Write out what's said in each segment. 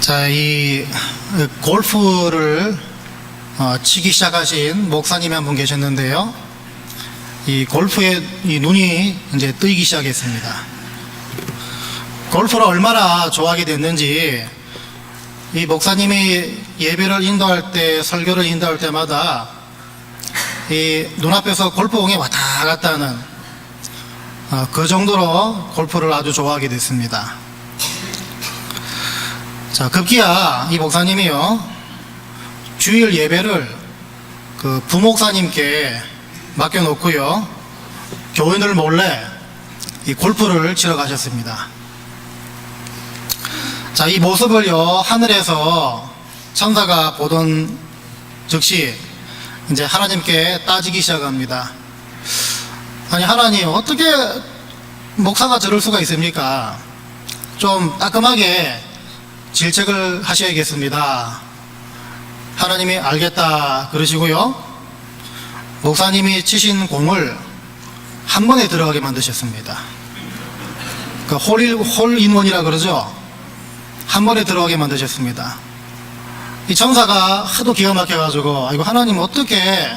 자, 이 골프를 치기 시작하신 목사님이 한 분 계셨는데요. 이 골프에 이 눈이 이제 뜨이기 시작했습니다. 골프를 얼마나 좋아하게 됐는지 이 목사님이 예배를 인도할 때, 설교를 인도할 때마다 이 눈앞에서 골프공이 왔다 갔다 하는 그 정도로 골프를 아주 좋아하게 됐습니다. 자, 급기야 이 목사님이요, 주일 예배를 그 부목사님께 맡겨놓고요, 교인들 몰래 이 골프를 치러 가셨습니다. 자, 이 모습을요, 하늘에서 천사가 보던 즉시 이제 하나님께 따지기 시작합니다. 아니, 하나님, 어떻게 목사가 저럴 수가 있습니까? 좀 따끔하게 질책을 하셔야겠습니다. 하나님이 알겠다 그러시고요, 목사님이 치신 공을 한 번에 들어가게 만드셨습니다. 그 홀인원이라 그러죠. 한 번에 들어가게 만드셨습니다. 이 천사가 하도 기가 막혀가지고, 이거 하나님 어떻게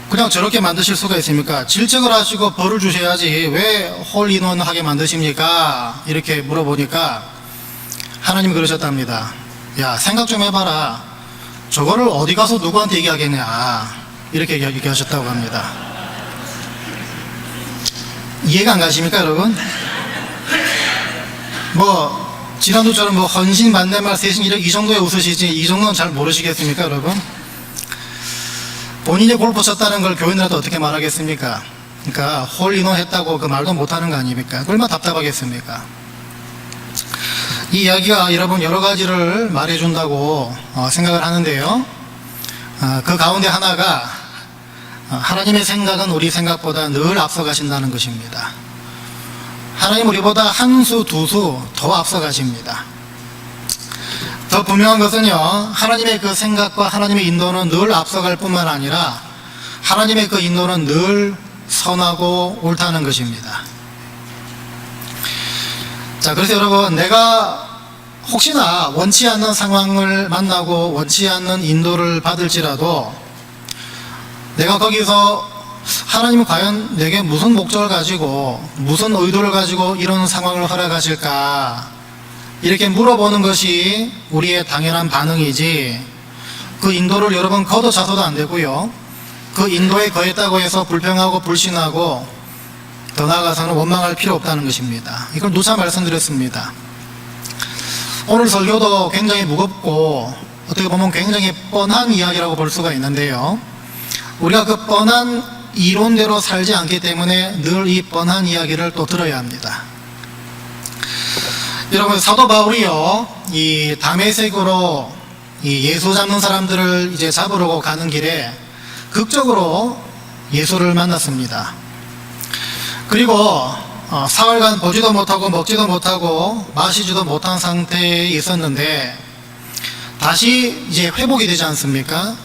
그냥 저렇게 만드실 수가 있습니까? 질책을 하시고 벌을 주셔야지 왜 홀인원 하게 만드십니까? 이렇게 물어보니까 하나님이 그러셨답니다. 야, 생각 좀 해봐라. 저거를 어디 가서 누구한테 얘기하겠냐, 이렇게 얘기하셨다고 합니다. 이해가 안 가십니까, 여러분? 지난주처럼 헌신, 만대말, 세신 이 정도에 웃으시지, 이 정도는 잘 모르시겠습니까, 여러분? 본인이 골프 쳤다는 걸 교인들한테 어떻게 말하겠습니까? 그러니까 홀인원 했다고 그 말도 못하는 거 아닙니까? 얼마나 답답하겠습니까? 이 이야기가 여러분 여러 가지를 말해준다고 생각을 하는데요, 그 가운데 하나가 하나님의 생각은 우리 생각보다 늘 앞서가신다는 것입니다. 하나님 우리보다 한 수, 두 수 더 앞서가십니다. 더 분명한 것은요, 하나님의 그 생각과 하나님의 인도는 늘 앞서갈 뿐만 아니라 하나님의 그 인도는 늘 선하고 옳다는 것입니다. 자, 그래서 여러분, 내가 혹시나 원치 않는 상황을 만나고 원치 않는 인도를 받을지라도 내가 거기서 하나님은 과연 내게 무슨 목적을 가지고, 무슨 의도를 가지고 이런 상황을 허락하실까, 이렇게 물어보는 것이 우리의 당연한 반응이지, 그 인도를 여러분 걷어차서도 안 되고요, 그 인도에 거했다고 해서 불평하고 불신하고 더 나아가서는 원망할 필요 없다는 것입니다. 이걸 누차 말씀드렸습니다. 오늘 설교도 굉장히 무겁고 어떻게 보면 굉장히 뻔한 이야기라고 볼 수가 있는데요, 우리가 그 뻔한 이론대로 살지 않기 때문에 늘 이 뻔한 이야기를 또 들어야 합니다. 여러분, 사도 바울이요, 이 다메섹으로 이 예수 잡는 사람들을 이제 잡으려고 가는 길에 극적으로 예수를 만났습니다. 그리고 사흘간 보지도 못하고 먹지도 못하고 마시지도 못한 상태에 있었는데 다시 이제 회복이 되지 않습니까?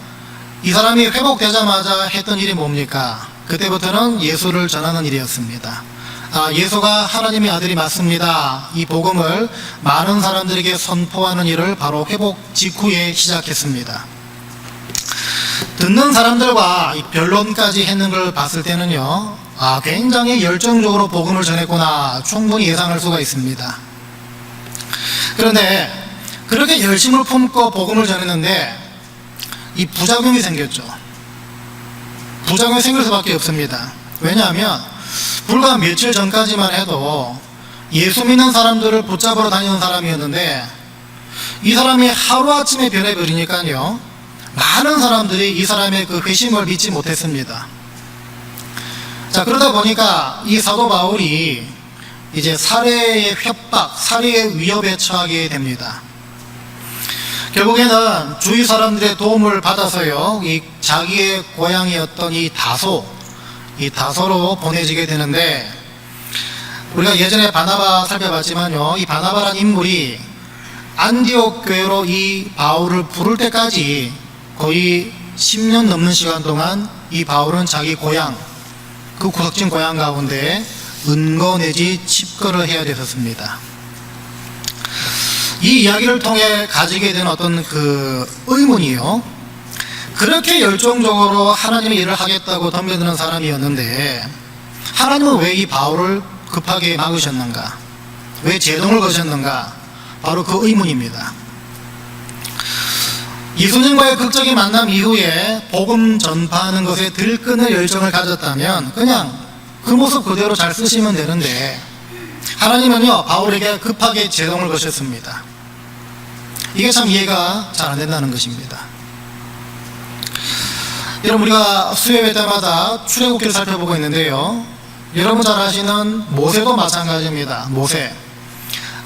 이 사람이 회복되자마자 했던 일이 뭡니까? 그때부터는 예수를 전하는 일이었습니다. 예수가 하나님의 아들이 맞습니다, 이 복음을 많은 사람들에게 선포하는 일을 바로 회복 직후에 시작했습니다. 듣는 사람들과 변론까지 했는 걸 봤을 때는요, 굉장히 열정적으로 복음을 전했구나, 충분히 예상할 수가 있습니다. 그런데 그렇게 열심을 품고 복음을 전했는데 이 부작용이 생겼죠. 부작용이 생길 수밖에 없습니다. 왜냐하면 불과 며칠 전까지만 해도 예수 믿는 사람들을 붙잡으러 다니는 사람이었는데 이 사람이 하루아침에 변해버리니까요, 많은 사람들이 이 사람의 그 회심을 믿지 못했습니다. 자, 그러다 보니까 이 사도 바울이 이제 살해의 협박, 살해의 위협에 처하게 됩니다. 결국에는 주위 사람들의 도움을 받아서요, 이 자기의 고향이었던 이 다소로 보내지게 되는데, 우리가 예전에 바나바 살펴봤지만요, 이 바나바란 인물이 안디옥 교회로 이 바울을 부를 때까지 거의 10년 넘는 시간 동안 이 바울은 자기 고향, 그 구석진 고향 가운데 은거 내지 칩거를 해야 됐었습니다. 이 이야기를 통해 가지게 된 어떤 그 의문이요, 그렇게 열정적으로 하나님의 일을 하겠다고 덤벼드는 사람이었는데 하나님은 왜 이 바울을 급하게 막으셨는가, 왜 제동을 거셨는가, 바로 그 의문입니다. 예수님과의 극적인 만남 이후에 복음 전파하는 것에 들끓는 열정을 가졌다면 그냥 그 모습 그대로 잘 쓰시면 되는데 하나님은요, 바울에게 급하게 제동을 거셨습니다. 이게 참 이해가 잘 안 된다는 것입니다. 여러분, 우리가 수요일 때마다 출애굽기를 살펴보고 있는데요, 여러분 잘 아시는 모세도 마찬가지입니다. 모세,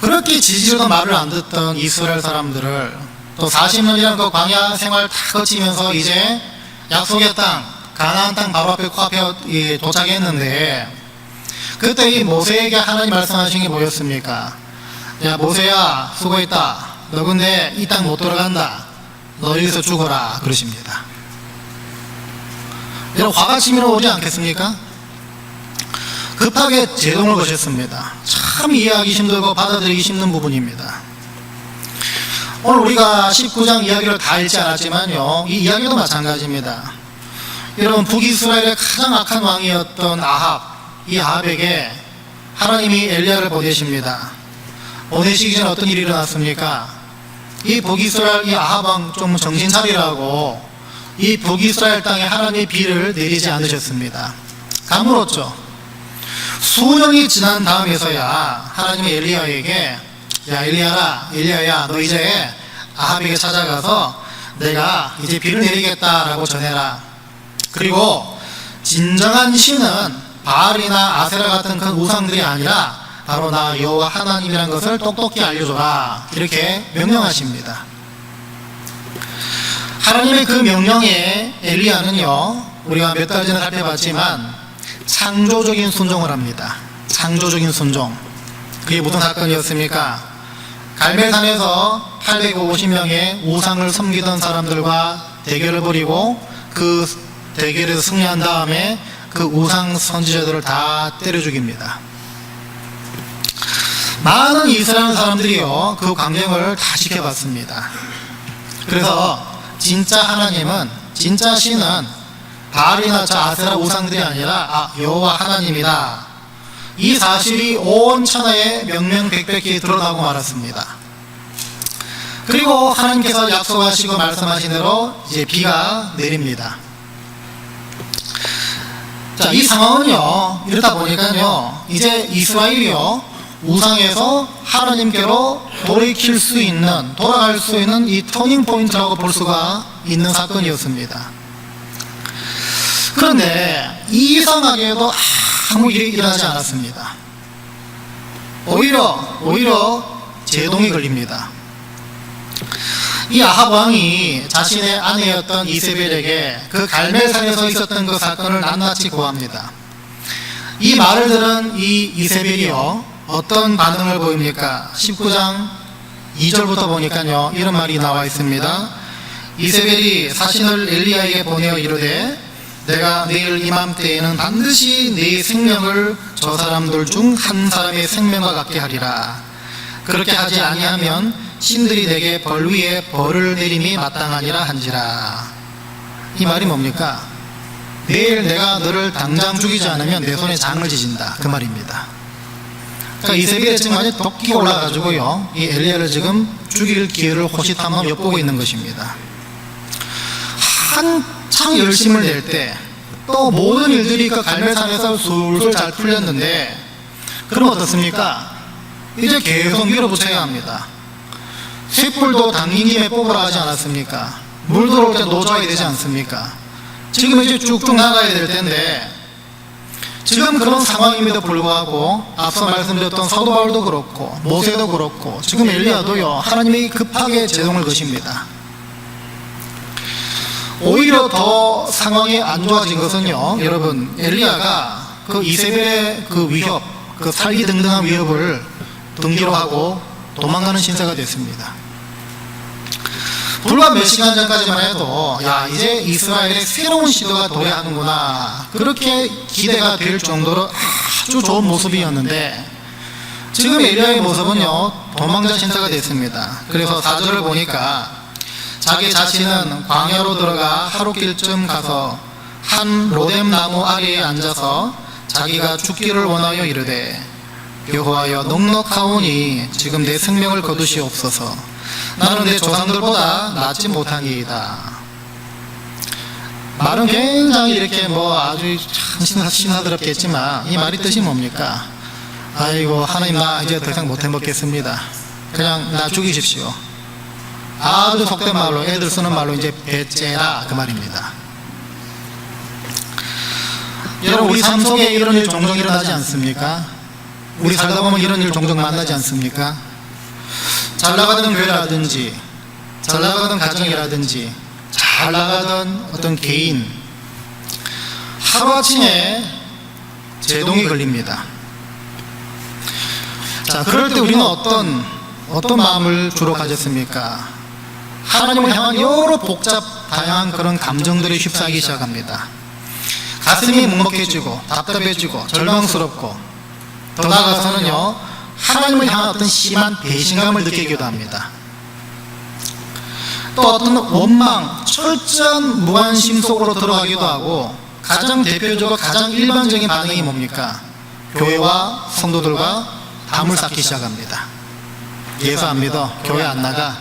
그렇게 지지로도 말을 안 듣던 이스라엘 사람들을 또 40년이라는 그 광야 생활 다 거치면서 이제 약속의 땅, 가나안 땅 바로 앞에 코앞에 도착했는데 그때 이 모세에게 하나님 말씀하신 게 뭐였습니까? 야, 모세야, 수고했다. 너 근데 이 땅 못 들어간다. 너 여기서 죽어라. 그러십니다. 여러분, 화가 치밀어 오지 않겠습니까? 급하게 제동을 거셨습니다. 참 이해하기 힘들고 받아들이기 힘든 부분입니다. 오늘 우리가 19장 이야기를 다 읽지 않았지만요, 이 이야기도 마찬가지입니다. 여러분, 북이스라엘의 가장 악한 왕이었던 이 아합에게 하나님이 엘리야를 보내십니다. 보내시기 전에 어떤 일이 일어났습니까? 이 북이스라엘 이 아합 왕 좀 정신 차리라고 이 북이스라엘 땅에 하나님의 비를 내리지 않으셨습니다. 가물었죠. 수년이 지난 다음에서야 하나님이 엘리야에게, 야, 엘리야야, 너 이제 아합에게 찾아가서 내가 이제 비를 내리겠다라고 전해라. 그리고 진정한 신은 바알이나 아세라 같은 큰 우상들이 아니라 바로 나 여호와 하나님이라는 것을 똑똑히 알려줘라. 이렇게 명령하십니다. 하나님의 그 명령에 엘리야는요, 우리가 몇 달 전에 살펴봤지만 창조적인 순종을 합니다. 창조적인 순종. 그게 무슨 사건이었습니까? 갈멜산에서 850명의 우상을 섬기던 사람들과 대결을 벌이고 그 대결에서 승리한 다음에 그 우상 선지자들을 다 때려 죽입니다. 많은 이스라엘 사람들이요, 그 광경을 다 지켜봤습니다. 그래서 진짜 하나님은, 진짜 신은 바알이나 저 아세라 우상들이 아니라 여호와 하나님이다, 이 사실이 온 천하에 명명백백히 드러나고 말았습니다. 그리고 하나님께서 약속하시고 말씀하신 대로 이제 비가 내립니다. 자, 이 상황은요, 이렇다 보니까요, 이제 이스라엘이요, 우상에서 하나님께로 돌아갈 수 있는 이 터닝 포인트라고 볼 수가 있는 사건이었습니다. 그런데 이상하게도 아무 일이 일어나지 않았습니다. 오히려 제동이 걸립니다. 이 아합 왕이 자신의 아내였던 이세벨에게 그 갈멜산에서 있었던 그 사건을 낱낱이 고합니다. 이 말을 들은 이 이세벨이요, 어떤 반응을 보입니까? 19장 2절부터 보니까요, 이런 말이 나와 있습니다. 이세벨이 사신을 엘리야에게 보내어 이르되 내가 내일 이맘때에는 반드시 네 생명을 저 사람들 중 한 사람의 생명과 같게 하리라. 그렇게 하지 아니하면 신들이 내게 벌 위에 벌을 내림이 마땅하니라 한지라. 이 말이 뭡니까? 내일 내가 너를 당장 죽이지 않으면 내 손에 장을 지진다, 그 말입니다. 그러니까 이세벨에 지금 완전히 덕기가 올라가지고요, 이 엘리야를 지금 죽일 기회를 호시탐탐 엿보고 있는 것입니다. 한창 열심을 낼 때 또 모든 일들이 그 갈멜산에서 술술 잘 풀렸는데, 그럼 어떻습니까? 이제 계속 밀어붙여야 합니다. 쇳불도 당긴 김에 뽑으라 하지 않았습니까? 물 들어올 때 노져야 되지 않습니까? 지금 이제 쭉쭉 나가야 될 텐데, 지금 그런 상황임에도 불구하고 앞서 말씀드렸던 사도 바울도 그렇고 모세도 그렇고 지금 엘리야도요, 하나님이 급하게 제동을 거십니다. 오히려 더 상황이 안 좋아진 것은요, 여러분, 엘리야가 그 이세벨의 그 위협, 그 살기등등한 위협을 등기로 하고 도망가는 신세가 됐습니다. 불과 몇 시간 전까지만 해도 야, 이제 이스라엘의 새로운 시도가 도래하는구나, 그렇게 기대가 될 정도로 아주 좋은 모습이었는데, 지금 엘리야의 모습은요, 도망자 신세가 됐습니다. 그래서 4절을 보니까 자기 자신은 광야로 들어가 하루길쯤 가서 한 로뎀 나무 아래에 앉아서 자기가 죽기를 원하여 이르되 여호와여 넉넉하오니 지금 내 생명을 거두시옵소서. 나는 내 조상들보다 낫지 못하니이다. 말은 굉장히 이렇게 아주 참 신사스럽겠지만 이 말이 뜻이 뭡니까? 아이고 하나님, 나 이제 더 이상 못 해먹겠습니다. 그냥 나 죽이십시오. 아주 속된 말로, 애들 쓰는 말로 이제 배째라, 그 말입니다. 여러분, 우리 삶 속에 이런 일 종종 일어나지 않습니까? 우리 살다 보면 이런 일 종종 만나지 않습니까? 잘 나가던 교회라든지 잘 나가던 가정이라든지 잘 나가던 어떤 개인, 하루아침에 제동이 걸립니다. 자, 그럴 때 우리는 어떤 마음을 주로 가졌습니까? 하나님을 향한 여러 다양한 그런 감정들이 휩싸이기 시작합니다. 가슴이 먹먹해지고 답답해지고 절망스럽고, 더 나아가서는요, 하나님을 향한 어떤 심한 배신감을 느끼기도 합니다. 또 어떤 원망, 철저한 무관심 속으로 들어가기도 하고, 가장 대표적으로 가장 일반적인 반응이 뭡니까? 교회와 성도들과 담을 쌓기 시작합니다. 예수 안 믿어, 교회 안 나가.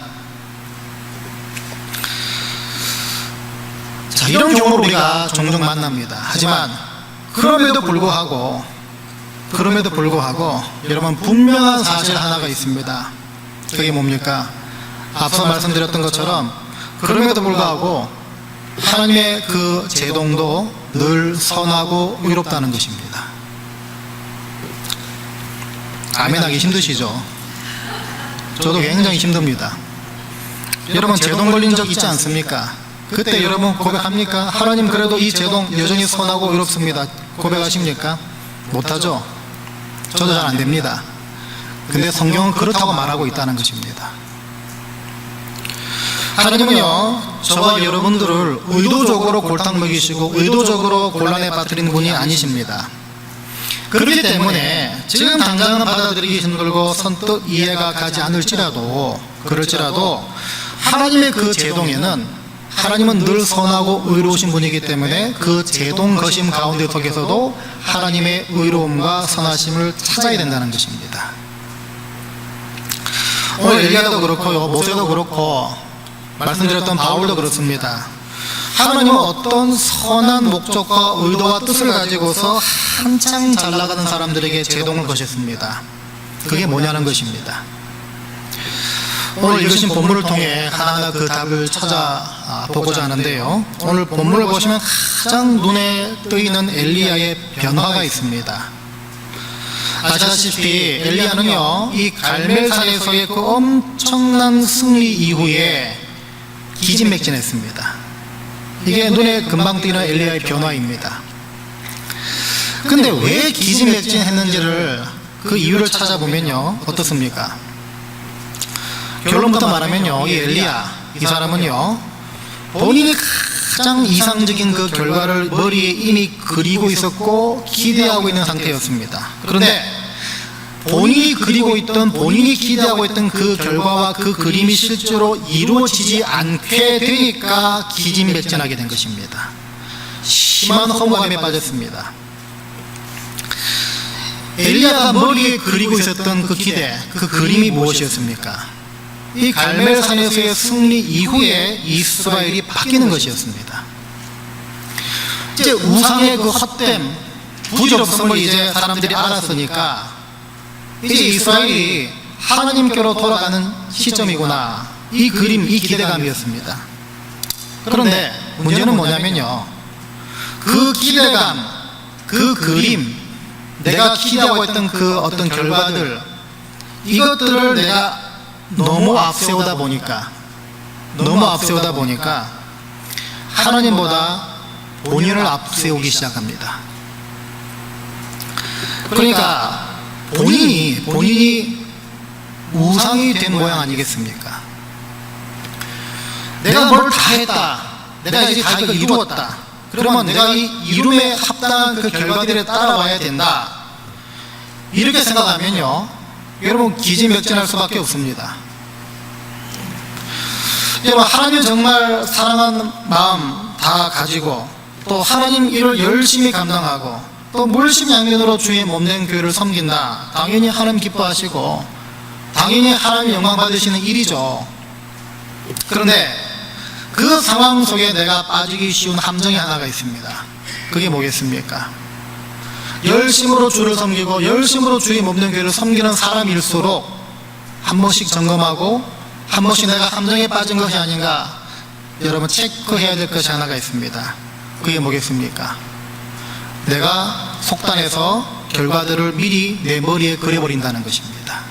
자, 이런 경우를 우리가 종종 만납니다. 하지만 그럼에도 불구하고 여러분, 분명한 사실 하나가 있습니다. 그게 뭡니까? 앞서 말씀드렸던 것처럼 그럼에도 불구하고 하나님의 그 제동도 늘 선하고 의롭다는 것입니다. 아멘하기 힘드시죠? 저도 굉장히 힘듭니다. 여러분, 제동 걸린 적 있지 않습니까? 그때 여러분 고백합니까? 하나님, 그래도 이 제동 여전히 선하고 의롭습니다. 고백하십니까? 못하죠? 저도 잘 안 됩니다. 근데 성경은 그렇다고 말하고 있다는 것입니다. 하나님은요, 저와 여러분들을 의도적으로 골탕 먹이시고 의도적으로 곤란에 빠뜨리는 분이 아니십니다. 그렇기 때문에 지금 당장은 받아들이기 힘들고 선뜻 이해가 가지 않을지라도, 그럴지라도 하나님의 그 제동에는, 하나님은 늘 선하고 의로우신 분이기 때문에 그 제동 거심 가운데 속에서도 하나님의 의로움과 선하심을 찾아야 된다는 것입니다. 오늘 엘리야도 그렇고요, 모세도 그렇고, 말씀드렸던 바울도 그렇습니다. 하나님은 어떤 선한 목적과 의도와 뜻을 가지고서 한창 잘 나가는 사람들에게 제동을 거셨습니다. 그게 뭐냐는 것입니다. 오늘 읽으신 본문을 통해 하나하나 그 답을 찾아보고자 하는데요, 오늘 본문을 보시면 가장 눈에 뜨이는 엘리야의 변화가 있습니다. 아시다시피 엘리야는요, 이 갈멜산에서의 그 엄청난 승리 이후에 기진맥진했습니다. 이게 눈에 금방 띄는 엘리야의 변화입니다. 근데 왜 기진맥진했는지를, 그 이유를 찾아보면요, 어떻습니까? 결론부터 말하면요, 이 엘리야, 이 사람은요, 본인이 가장 이상적인 그 결과를 머리에 이미 그리고 있었고 기대하고 있는 상태였습니다. 그런데 본인이 기대하고 있던 그 결과와 그 그림이 실제로 이루어지지 않게 되니까 기진맥진하게 된 것입니다. 심한 허무감에 빠졌습니다. 엘리야가 머리에 그리고 있었던 그 기대, 그 그림이 무엇이었습니까? 이 갈멜산에서의 승리 이후에 이스라엘이 바뀌는 것이었습니다. 이제 우상의 그 헛됨, 부질없음을 이제 사람들이 알았으니까 이제 이스라엘이 하나님께로 돌아가는 시점이구나, 이 그림, 이 기대감이었습니다. 그런데 문제는 뭐냐면요, 그 기대감, 그 그림, 내가 기대하고 있던 그 어떤 결과들, 이것들을 내가 너무 앞세우다 보니까 하나님보다 본인을 앞세우기 시작합니다. 그러니까 본인이 우상이 된 모양 아니겠습니까? 내가 뭘 다 했다, 내가 이제 다 이거 이루었다, 그러면 내가 이 이룸에 합당한 그 결과들에 따라와야 된다, 이렇게 생각하면요, 여러분 기지맥진할 수밖에 없습니다. 여러분 하나님 정말 사랑하는 마음 다 가지고 또 하나님 일을 열심히 감당하고 또 물심양면으로 주의 몸된 교회를 섬긴다. 당연히 하나님 기뻐하시고 당연히 하나님 영광 받으시는 일이죠. 그런데 그 상황 속에 내가 빠지기 쉬운 함정이 하나가 있습니다. 그게 뭐겠습니까? 열심으로 주를 섬기고 열심으로 주의 몸된 교회를 섬기는 사람일수록 한 번씩 점검하고 한 번씩 내가 함정에 빠진 것이 아닌가 여러분 체크해야 될 것이 하나가 있습니다. 그게 뭐겠습니까? 내가 속단해서 결과들을 미리 내 머리에 그려버린다는 것입니다.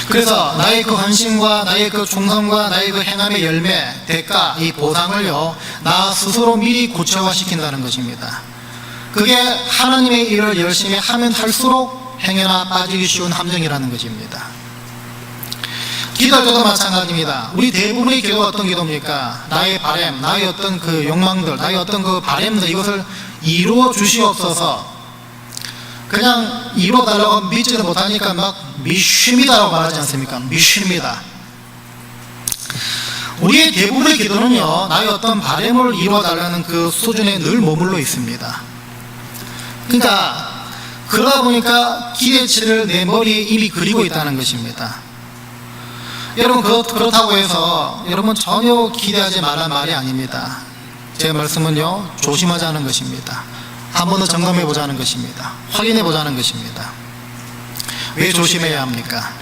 그래서 나의 그 헌신과 나의 그 충성과 나의 그 행함의 열매, 대가, 이 보상을요 나 스스로 미리 구체화시킨다는 것입니다. 그게 하나님의 일을 열심히 하면 할수록 행여나 빠지기 쉬운 함정이라는 것입니다. 기도할 때도 마찬가지입니다. 우리 대부분의 기도가 어떤 기도입니까? 나의 바램, 나의 어떤 그 욕망들, 나의 어떤 그 바램들 이것을 이루어 주시옵소서. 그냥 이루어 달라고 믿지도 못하니까 막 미쉽니다라고 말하지 않습니까? 미쉽니다. 우리의 대부분의 기도는요 나의 어떤 바램을 이루어 달라는 그 수준에 늘 머물러 있습니다. 그러니까 그러다 보니까 기대치를 내 머리에 이미 그리고 있다는 것입니다. 여러분 그렇다고 해서 여러분 전혀 기대하지 말란 말이 아닙니다. 제 말씀은요 조심하자는 것입니다. 한 번 더 점검해 보자는 것입니다. 확인해 보자는 것입니다. 왜 조심해야 합니까?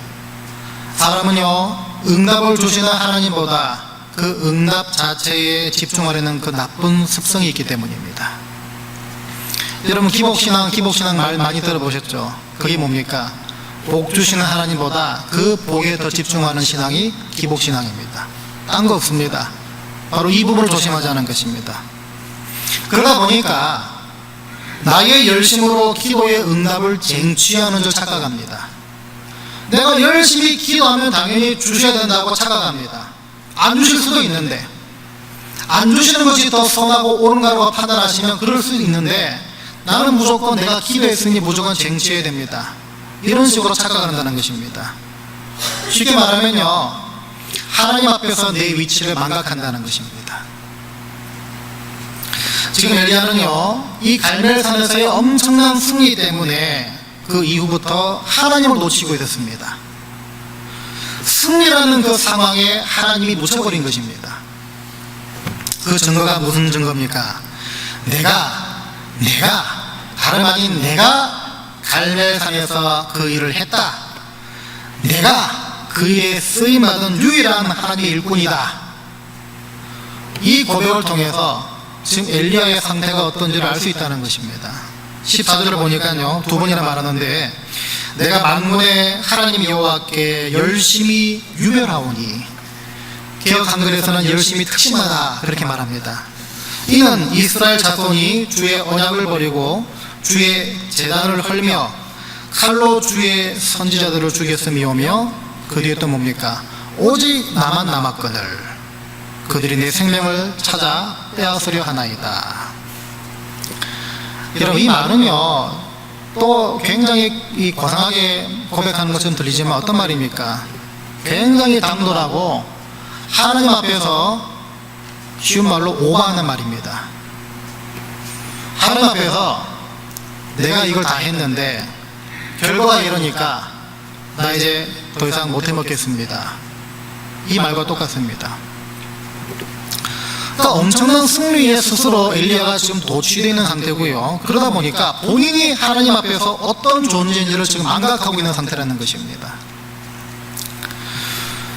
사람은요 응답을 주시는 하나님보다 그 응답 자체에 집중하려는 그 나쁜 습성이 있기 때문입니다. 여러분 기복신앙 말 많이 들어보셨죠? 그게 뭡니까? 복 주시는 하나님보다 그 복에 더 집중하는 신앙이 기복신앙입니다. 딴 거 없습니다. 바로 이 부분을 조심하자는 것입니다. 그러다 보니까 나의 열심으로 기도의 응답을 쟁취하는 줄 착각합니다. 내가 열심히 기도하면 당연히 주셔야 된다고 착각합니다. 안 주실 수도 있는데 안 주시는 것이 더 선하고 옳은가라고 판단하시면 그럴 수도 있는데 나는 무조건 내가 기도했으니 무조건 쟁취해야 됩니다. 이런 식으로 착각한다는 것입니다. 쉽게 말하면요 하나님 앞에서 내 위치를 망각한다는 것입니다. 지금 엘리야는요 이 갈멜산에서의 엄청난 승리 때문에 그 이후부터 하나님을 놓치고 있었습니다. 승리라는 그 상황에 하나님이 놓쳐버린 것입니다. 그 증거가 무슨 증거입니까? 내가 다름 아닌 내가 갈멜산에서 그 일을 했다. 내가 그 일에 쓰임받은 유일한 하나님의 일꾼이다. 이 고백을 통해서 지금 엘리야의 상태가 어떤지를 알 수 있다는 것입니다. 14절을 보니까요 두 번이나 말하는데 내가 만군의 하나님 여호와께 열심히 유별하오니 개역 한글에서는 열심히 특심하다 그렇게 말합니다. 이는 이스라엘 자손이 주의 언약을 버리고 주의 제단을 헐며 칼로 주의 선지자들을 죽였음이오며 그 뒤에 또 뭡니까? 오직 나만 남았거늘 그들이 내 생명을 찾아 빼앗으려 하나이다. 여러분 이 말은요 또 굉장히 이 고상하게 고백하는 것처럼 들리지만 어떤 말입니까? 굉장히 당돌하고 하나님 앞에서 쉬운 말로 오버하는 말입니다. 하나님 앞에서 내가 이걸 다 했는데 결과가 이러니까 나 이제 더 이상 못 해먹겠습니다. 이 말과 똑같습니다. 그러니까 엄청난 승리에 스스로 엘리야가 지금 도취되어 있는 상태고요. 그러다 보니까 본인이 하나님 앞에서 어떤 존재인지를 지금 망각하고 있는 상태라는 것입니다.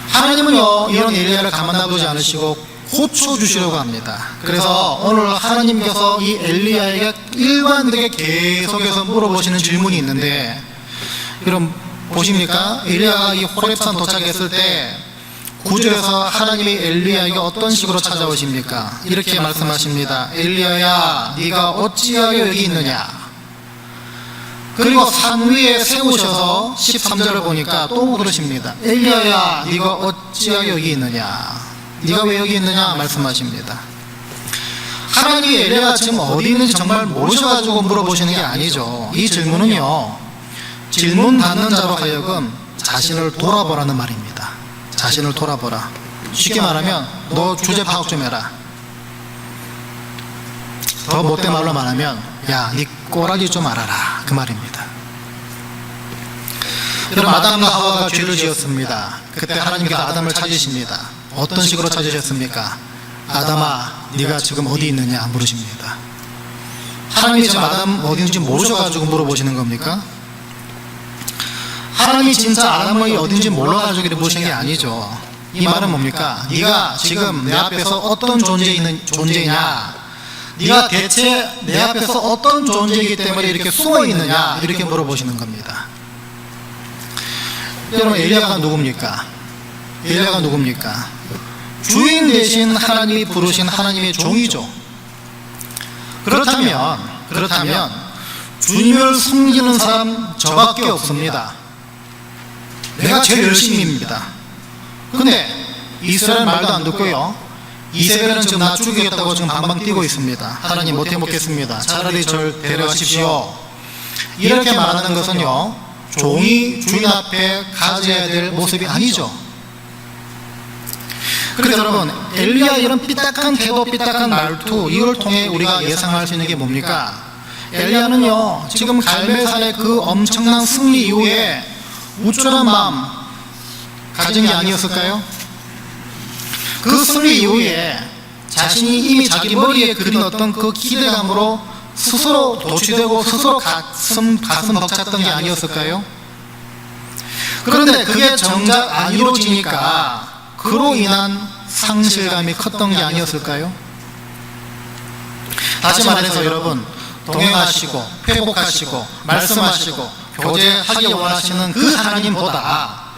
하나님은요 이런 엘리야를 가만 놔두지 않으시고 고쳐주시려고 합니다. 그래서 오늘 하나님께서 이 엘리야에게 일관되게 계속해서 물어보시는 질문이 있는데 여러분 보십니까? 엘리야가 이 호렙산 도착했을 때 9절에서 하나님이 엘리야에게 어떤 식으로 찾아오십니까? 이렇게 말씀하십니다. 엘리야야 네가 어찌하여 여기 있느냐? 그리고 산 위에 세우셔서 13절을 보니까 또 그러십니다. 엘리야야 네가 어찌하여 여기 있느냐? 네가 왜 여기 있느냐? 말씀하십니다. 하나님이 엘리야가 지금 어디 있는지 정말 모르셔가지고 물어보시는 게 아니죠. 이 질문은요 질문 받는 자로 하여금 자신을 돌아보라는 말입니다. 자신을 돌아보라. 쉽게 말하면 너 주제 파악 좀 해라. 더 못된 말로 말하면 야, 네 꼬라지 좀 알아라, 그 말입니다. 여러분, 아담과 하와가 죄를 지었습니다. 그때 하나님께서 아담을 찾으십니다. 어떤 식으로 찾으셨습니까? 아담아, 네가 지금 어디 있느냐 물으십니다. 하나님이 지금 아담 어디 있는지 모르셔가지고 물어보시는 겁니까? 하나님이 진짜 아담이 어딘지 몰라가지고 물으신 게 아니죠. 이 말은 뭡니까? 네가 지금 내 앞에서 어떤 존재냐, 네가 대체 내 앞에서 어떤 존재이기 때문에 이렇게 숨어 있느냐, 이렇게 물어보시는 겁니다. 여러분, 엘리야가 누굽니까? 엘리야가 누굽니까? 주인 대신 하나님이 부르신 하나님의 종이죠. 그렇다면 주님을 섬기는 사람 저밖에 없습니다. 내가 제일 열심입니다. 근데 이스라엘 말도 안 듣고요, 이세벨은 지금 나 죽이겠다고 지금 방방 뛰고 있습니다. 하나님 못해 먹겠습니다. 차라리 절 데려가십시오. 이렇게 말하는 것은요, 종이 주인 앞에 가져야 될 모습이 아니죠. 그래서 여러분, 엘리야 이런 삐딱한 태도, 삐딱한 말투, 이걸 통해 우리가 예상할 수 있는 게 뭡니까? 엘리야는요, 지금 갈멜산의 그 엄청난 승리 이후에 우쭐한 마음 가진 게 아니었을까요? 그 승리 이후에 자신이 이미 자기 머리에 그린 어떤 그 기대감으로 스스로 도취되고 스스로 가슴 벅찼던 게 아니었을까요? 그런데 그게 정작 안 이루어지니까 그로 인한 상실감이 컸던 게 아니었을까요? 다시 말해서 여러분, 동행하시고 회복하시고 말씀하시고 교제하기 원하시는 그 하나님보다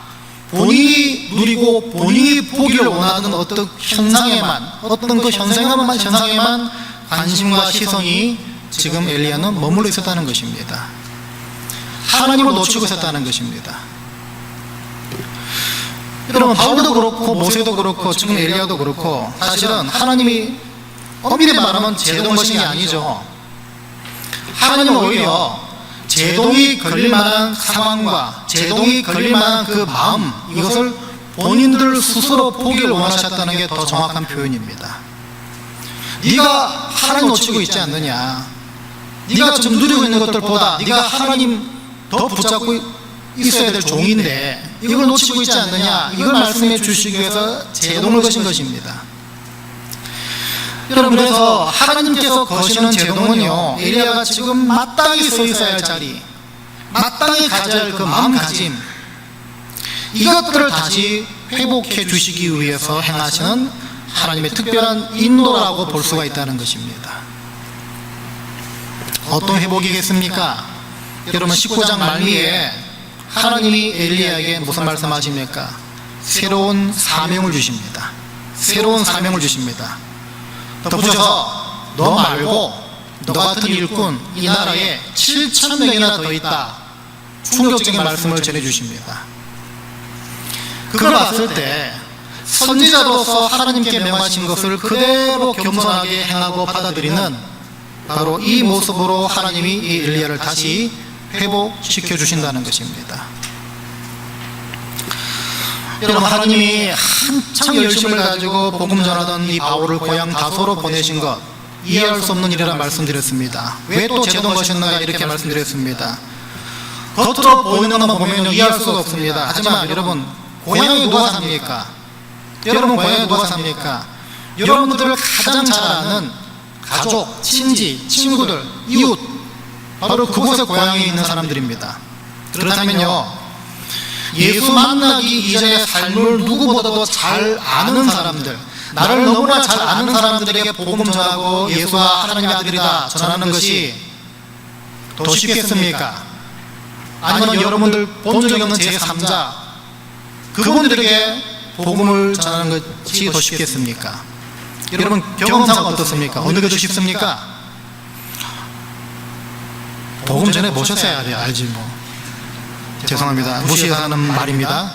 본인이 누리고 본인이 보기를 원하는 어떤 현상에만, 어떤 그 현상에만 관심과 시선이 지금 엘리야는 머물러 있었다는 것입니다. 하나님을 놓치고 있었다는 것입니다. 여러분, 바울도 그렇고 모세도 그렇고 지금 엘리야도 그렇고 사실은 하나님이 엄밀히 말하면 제동 것인 게 아니죠. 하나님은 오히려 제동이 걸릴 만한 상황과 제동이 걸릴 만한 그 마음, 이것을 본인들 스스로 보기를 원하셨다는 게 더 정확한 표현입니다. 네가 하나님 놓치고 있지 않느냐, 네가 좀 누리고 있는 것들보다 네가 하나님 더 붙잡고 있어야 될 종인데 이걸 놓치고 있지 않느냐, 이걸 말씀해 주시기 위해서 제동을 거신 것입니다. 여러분, 그래서 하나님께서 거시는 제동은요, 엘리야가 지금 마땅히 서 있어야 할 자리, 마땅히 가져야 할 그 마음가짐, 이것들을 다시 회복해 주시기 위해서 행하시는 하나님의 특별한 인도라고 볼 수가 있다는 것입니다. 어떤 회복이겠습니까? 여러분, 19장 말미에 하나님이 엘리야에게 무슨 말씀하십니까? 새로운 사명을 주십니다. 새로운 사명을 주십니다. 덧붙여서 너 말고 너 같은 일꾼 이 나라에 7,000명이나 더 있다, 충격적인 말씀을 전해주십니다. 그걸 봤을 때 선지자로서 하나님께 명하신 것을 그대로 겸손하게 행하고 받아들이는 바로 이 모습으로 하나님이 이 엘리야를 다시 회복시켜 주신다는 것입니다. 여러분, 하나님이 한참 열심을 가지고 복음 전하던 이 바울을 고향 다소로 보내신 것, 이해할 수 없는 일이라 말씀드렸습니다. 왜 또 제동 것이었는가 이렇게 말씀드렸습니다. 겉으로 보이는 것만 보면 이해할 수가 없습니다. 하지만 여러분, 고향에 누가 삽니까? 여러분, 고향에 누가 삽니까? 여러분들을 가장 잘 아는 가족, 친지, 친구들, 이웃, 바로 그곳에 고향에 있는 사람들입니다. 그렇다면요, 예수 만나기 이전의 삶을 누구보다도 잘 아는 사람들, 나를 너무나 잘 아는 사람들에게 복음 전하고 예수가 하나님의 아들이다 전하는 것이 더 쉽겠습니까? 아니면 여러분들 본 적이 없는 제3자, 그분들에게 복음을 전하는 것이 더 쉽겠습니까? 여러분, 경험상 어떻습니까? 어느 게 더 쉽습니까? 복음 전에 모셨어야 알지 뭐. 죄송합니다. 무시하는 말입니다.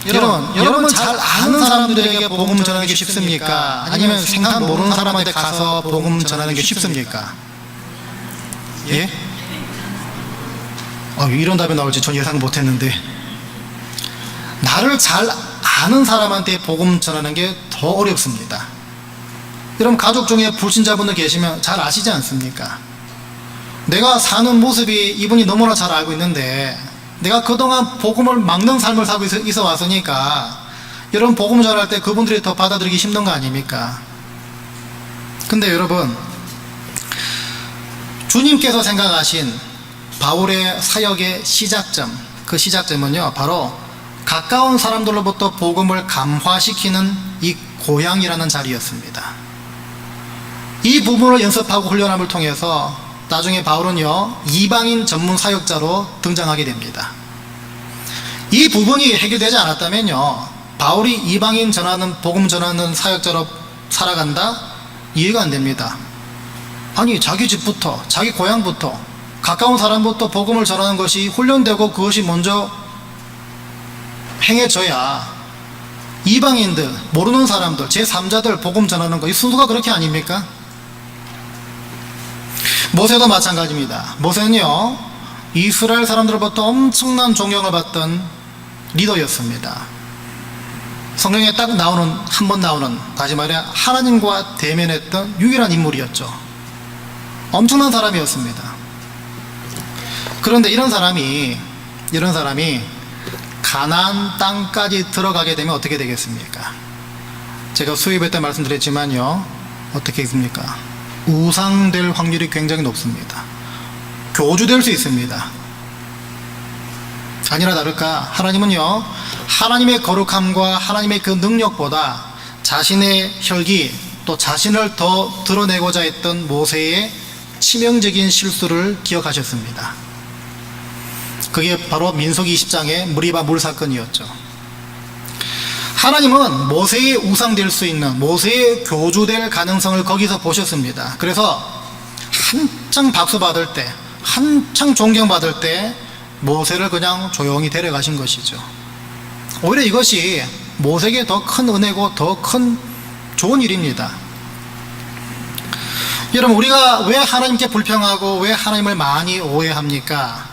여러분 잘 아는 사람들에게 복음 전하는 게 쉽습니까? 아니면 생각 모르는 사람한테 가서 복음 전하는 게 쉽습니까? 예? 이런 답이 나올지 전 예상 못했는데, 나를 잘 아는 사람한테 복음 전하는 게 더 어렵습니다. 여러분, 가족 중에 불신자분들 계시면 잘 아시지 않습니까? 내가 사는 모습이 이분이 너무나 잘 알고 있는데, 내가 그동안 복음을 막는 삶을 살고 있어 왔으니까 여러분, 복음 전할 때 그분들이 더 받아들이기 힘든 거 아닙니까? 근데 여러분, 주님께서 생각하신 바울의 사역의 시작점, 그 시작점은요, 바로 가까운 사람들로부터 복음을 감화시키는 이 고향이라는 자리였습니다. 이 부분을 연습하고 훈련함을 통해서 나중에 바울은요, 이방인 전문 사역자로 등장하게 됩니다. 이 부분이 해결되지 않았다면요, 바울이 이방인 전하는, 복음 전하는 사역자로 살아간다? 이해가 안 됩니다. 아니, 자기 집부터, 자기 고향부터, 가까운 사람부터 복음을 전하는 것이 훈련되고 그것이 먼저 행해져야 이방인들, 모르는 사람들, 제3자들 복음 전하는 거, 이 순서가 그렇게 아닙니까? 모세도 마찬가지입니다. 모세는요, 이스라엘 사람들로부터 엄청난 존경을 받던 리더였습니다. 성경에 딱 나오는, 한 번 나오는, 다시 말해 하나님과 대면했던 유일한 인물이었죠. 엄청난 사람이었습니다. 그런데 이런 사람이 가나안 땅까지 들어가게 되면 어떻게 되겠습니까? 제가 수요일 때 말씀드렸지만요, 어떻게 했습니까? 우상될 확률이 굉장히 높습니다. 교주될 수 있습니다. 아니나 다를까, 하나님은요, 하나님의 거룩함과 하나님의 그 능력보다 자신의 혈기, 또 자신을 더 드러내고자 했던 모세의 치명적인 실수를 기억하셨습니다. 그게 바로 민수기 20장의 무리바 물 사건이었죠. 하나님은 모세의 우상 될 수 있는, 모세의 교주될 가능성을 거기서 보셨습니다. 그래서 한창 박수 받을 때, 한창 존경받을 때 모세를 그냥 조용히 데려가신 것이죠. 오히려 이것이 모세에게 더 큰 은혜고 더 큰 좋은 일입니다. 여러분, 우리가 왜 하나님께 불평하고 왜 하나님을 많이 오해합니까?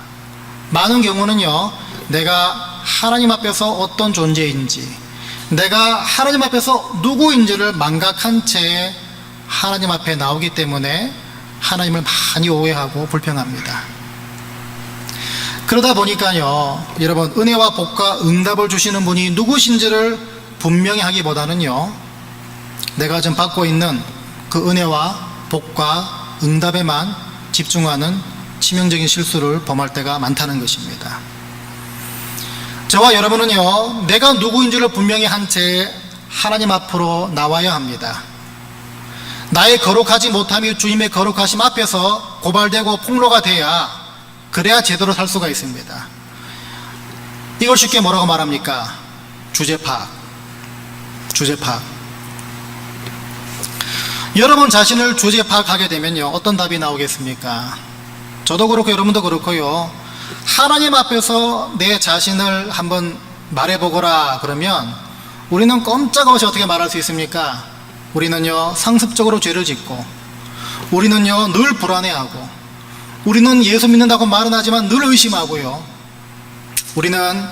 많은 경우는요, 내가 하나님 앞에서 어떤 존재인지, 내가 하나님 앞에서 누구인지를 망각한 채 하나님 앞에 나오기 때문에 하나님을 많이 오해하고 불평합니다. 그러다 보니까요, 여러분, 은혜와 복과 응답을 주시는 분이 누구신지를 분명히 하기보다는요, 내가 지금 받고 있는 그 은혜와 복과 응답에만 집중하는 치명적인 실수를 범할 때가 많다는 것입니다. 저와 여러분은요, 내가 누구인지를 분명히 한 채 하나님 앞으로 나와야 합니다. 나의 거룩하지 못함이 주님의 거룩하심 앞에서 고발되고 폭로가 돼야, 그래야 제대로 살 수가 있습니다. 이걸 쉽게 뭐라고 말합니까? 주제 파악. 여러분 자신을 주제 파악하게 되면요, 어떤 답이 나오겠습니까? 저도 그렇고 여러분도 그렇고요, 하나님 앞에서 내 자신을 한번 말해보거라 그러면 우리는 꼼짝없이 어떻게 말할 수 있습니까? 우리는요, 상습적으로 죄를 짓고, 우리는요, 늘 불안해하고, 우리는 예수 믿는다고 말은 하지만 늘 의심하고요, 우리는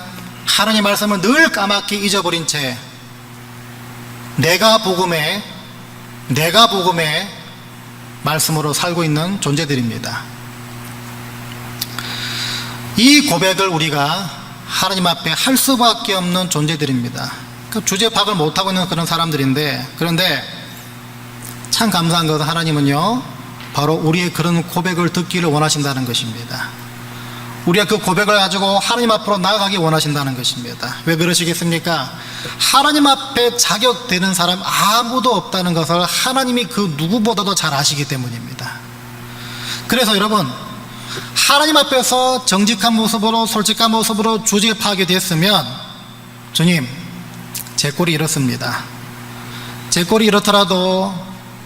하나님 말씀을 늘 까맣게 잊어버린 채 내가 복음의 말씀으로 살고 있는 존재들입니다. 이 고백을 우리가 하나님 앞에 할 수밖에 없는 존재들입니다. 그 주제 파악을 못하고 있는 그런 사람들인데, 그런데 참 감사한 것은 하나님은요, 바로 우리의 그런 고백을 듣기를 원하신다는 것입니다. 우리가 그 고백을 가지고 하나님 앞으로 나아가기 원하신다는 것입니다. 왜 그러시겠습니까? 하나님 앞에 자격되는 사람 아무도 없다는 것을 하나님이 그 누구보다도 잘 아시기 때문입니다. 그래서 여러분, 하나님 앞에서 정직한 모습으로, 솔직한 모습으로 주제 파악이 됐으면, 주님, 제 꼴이 이렇습니다. 제 꼴이 이렇더라도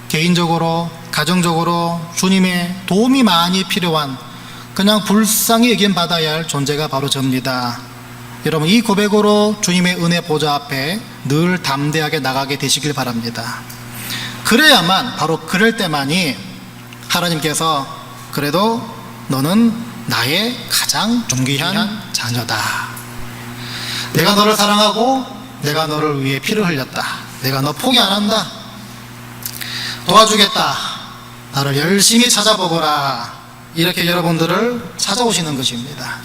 개인적으로, 가정적으로 주님의 도움이 많이 필요한, 그냥 불쌍히 여김받아야 할 존재가 바로 접니다. 여러분, 이 고백으로 주님의 은혜 보좌 앞에 늘 담대하게 나가게 되시길 바랍니다. 그래야만, 바로 그럴 때만이 하나님께서 그래도 너는 나의 가장 존귀한 자녀다. 내가 너를 사랑하고 내가 너를 위해 피를 흘렸다. 내가 너 포기 안 한다. 도와주겠다. 나를 열심히 찾아보거라. 이렇게 여러분들을 찾아오시는 것입니다.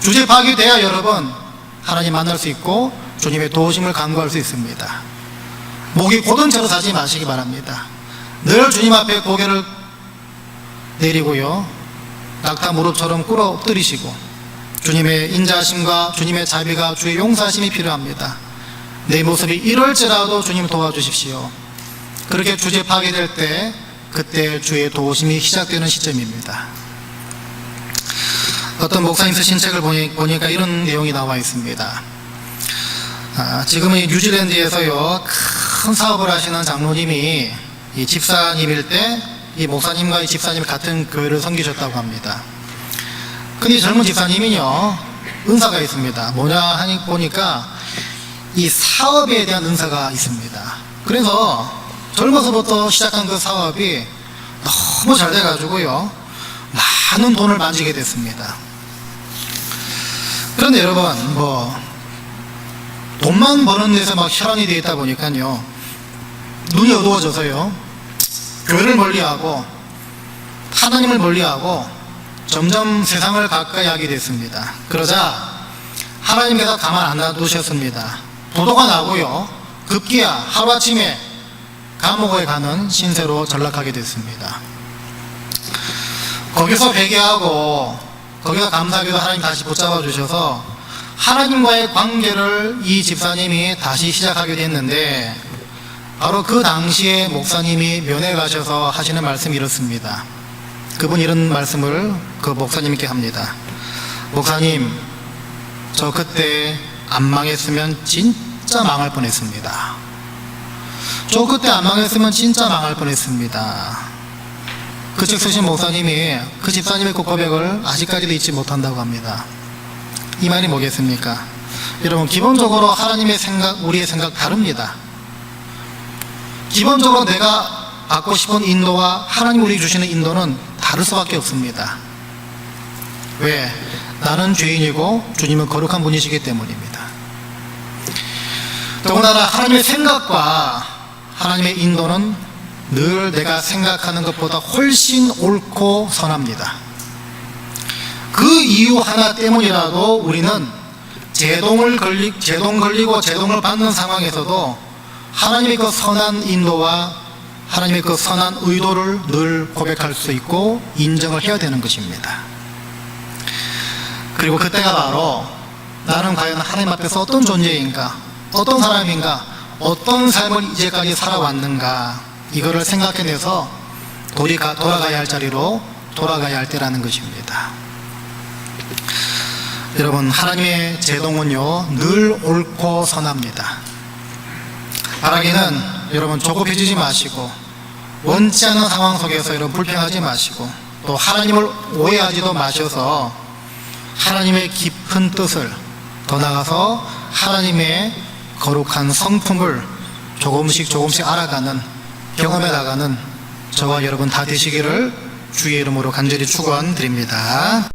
주제 파악이 돼야 여러분 하나님 만날 수 있고 주님의 도우심을 간구할 수 있습니다. 목이 곧은 채로 사지 마시기 바랍니다. 늘 주님 앞에 고개를 내리고요, 낙타 무릎처럼 꿇어 엎드리시고 주님의 인자하심과 주님의 자비가 주의 용서하심이 필요합니다. 내 모습이 이럴지라도 주님 도와주십시오. 그렇게 주제 파악이 될 때 그때 주의 도우심이 시작되는 시점입니다. 어떤 목사님 쓰신 책을 보니까 이런 내용이 나와 있습니다. 지금은 뉴질랜드에서요 큰 사업을 하시는 장로님이 이 집사님일 때 이 목사님과 이 집사님이 같은 교회를 섬기셨다고 합니다. 근데 이 젊은 집사님이요 은사가 있습니다. 뭐냐 하니 보니까 이 사업에 대한 은사가 있습니다. 그래서 젊어서부터 시작한 그 사업이 너무 잘 돼가지고요 많은 돈을 만지게 됐습니다. 그런데 여러분 돈만 버는 데서 막 혈안이 되어 있다 보니까요 눈이 어두워져서요 교회를 멀리하고 하나님을 멀리하고 점점 세상을 가까이 하게 됐습니다. 그러자 하나님께서 가만 안 놔두셨습니다. 부도가 나고요 급기야 하루아침에 감옥에 가는 신세로 전락하게 됐습니다. 거기서 회개하고 거기서 감사하게도 하나님 다시 붙잡아 주셔서 하나님과의 관계를 이 집사님이 다시 시작하게 됐는데, 바로 그 당시에 목사님이 면회 가셔서 하시는 말씀이 이렇습니다. 그분이 이런 말씀을 그 목사님께 합니다. 목사님, 저 그때 안 망했으면 진짜 망할 뻔했습니다. 저 그때 안 망했으면 진짜 망할 뻔했습니다. 그 책 쓰신 목사님이 그 집사님의 그 고백을 아직까지도 잊지 못한다고 합니다. 이 말이 뭐겠습니까? 여러분, 기본적으로 하나님의 생각, 우리의 생각 다릅니다. 기본적으로 내가 받고 싶은 인도와 하나님 우리 주시는 인도는 다를 수밖에 없습니다. 왜? 나는 죄인이고 주님은 거룩한 분이시기 때문입니다. 더군다나 하나님의 생각과 하나님의 인도는 늘 내가 생각하는 것보다 훨씬 옳고 선합니다. 그 이유 하나 때문이라도 우리는 제동 걸리고 제동을 받는 상황에서도 하나님의 그 선한 인도와 하나님의 그 선한 의도를 늘 고백할 수 있고 인정을 해야 되는 것입니다. 그리고 그때가 바로 나는 과연 하나님 앞에서 어떤 존재인가, 어떤 사람인가, 어떤 삶을 이제까지 살아왔는가, 이거를 생각해내서 돌아가야 할 자리로 돌아가야 할 때라는 것입니다. 여러분, 하나님의 제동은요 늘 옳고 선합니다. 바라기는 여러분 조급해지지 마시고, 원치 않는 상황 속에서 여러분 불평하지 마시고, 또 하나님을 오해하지도 마셔서 하나님의 깊은 뜻을, 더 나아가서 하나님의 거룩한 성품을 조금씩 알아가는, 경험해 나가는 저와 여러분 다 되시기를 주의 이름으로 간절히 축원드립니다.